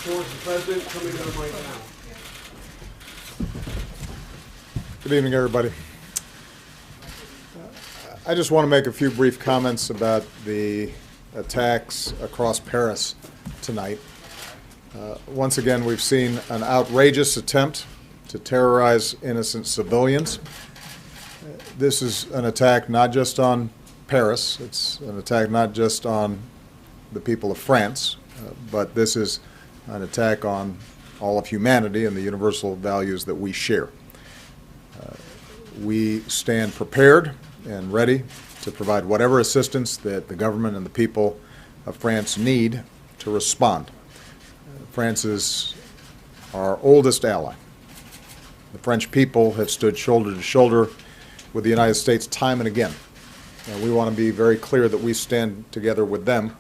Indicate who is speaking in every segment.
Speaker 1: towards the president coming to him right now.
Speaker 2: Good evening, everybody. I just want to make a few brief comments about the attacks across Paris tonight. Once again, we've seen an outrageous attempt to terrorize innocent civilians. This is an attack not just on Paris, it's an attack not just on the people of France, but this is an attack on all of humanity and the universal values that we share. We stand prepared and ready to provide whatever assistance that the government and the people of France need to respond. France is our oldest ally. The French people have stood shoulder to shoulder with the United States time and again. And we want to be very clear that we stand together with them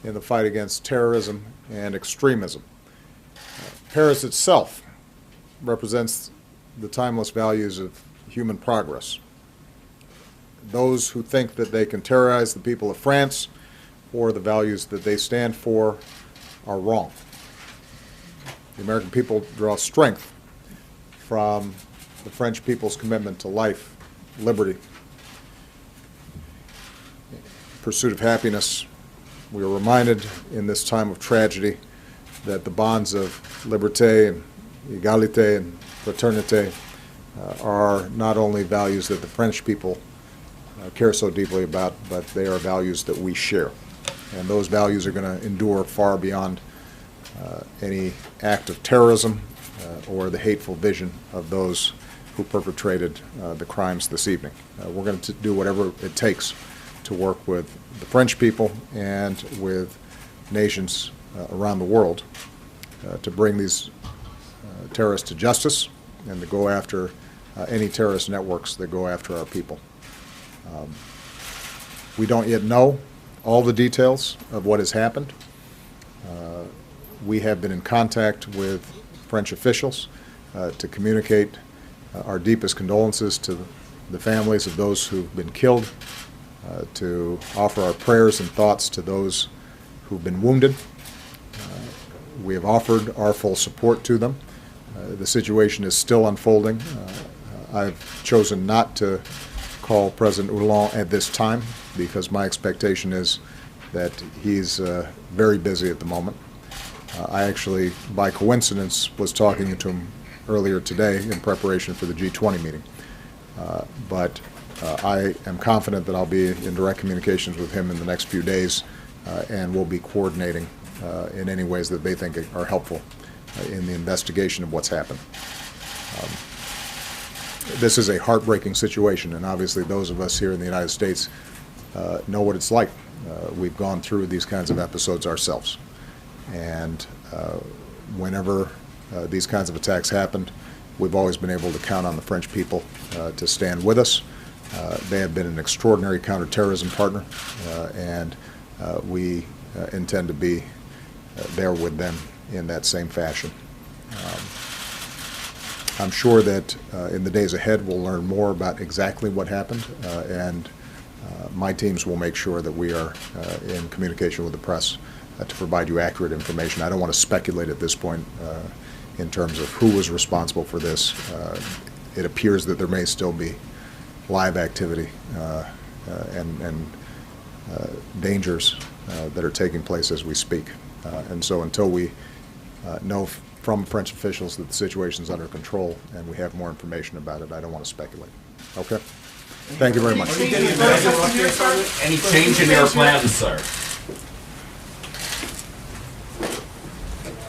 Speaker 2: in the fight against terrorism and extremism. Paris itself represents the timeless values of human progress. Those who think that they can terrorize the people of France or the values that they stand for are wrong. The American people draw strength from the French people's commitment to life, liberty, pursuit of happiness. We are reminded in this time of tragedy that the bonds of liberté and égalité and fraternité are not only values that the French people care so deeply about, but they are values that we share. And those values are going to endure far beyond any act of terrorism or the hateful vision of those who perpetrated the crimes this evening. We're going to do whatever it takes to work with the French people and with nations around the world to bring these terrorists to justice and to go after any terrorist networks that go after our people. We don't yet know all the details of what has happened. We have been in contact with French officials to communicate our deepest condolences to the families of those who've been killed, to offer our prayers and thoughts to those who've been wounded. We have offered our full support to them. The situation is still unfolding. I've chosen not to call President Hollande at this time because my expectation is that he's very busy at the moment. I actually, by coincidence, was talking to him earlier today in preparation for the G20 meeting. But I am confident that I'll be in direct communications with him in the next few days, and we'll be coordinating in any ways that they think are helpful in the investigation of what's happened. This is a heartbreaking situation, and obviously those of us here in the United States know what it's like. We've gone through these kinds of episodes ourselves. And whenever these kinds of attacks happened, we've always been able to count on the French people to stand with us. They have been an extraordinary counterterrorism partner, and we intend to be there with them in that same fashion. I'm sure that in the days ahead we'll learn more about exactly what happened, and my teams will make sure that we are in communication with the press to provide you accurate information. I don't want to speculate at this point in terms of who was responsible for this. It appears that there may still be live activity and dangers that are taking place as we speak. And so until we know from French officials that the situation is under control and we have more information about it, I don't want to speculate. Okay? Thank you very much.
Speaker 3: Any change in your plans, sir?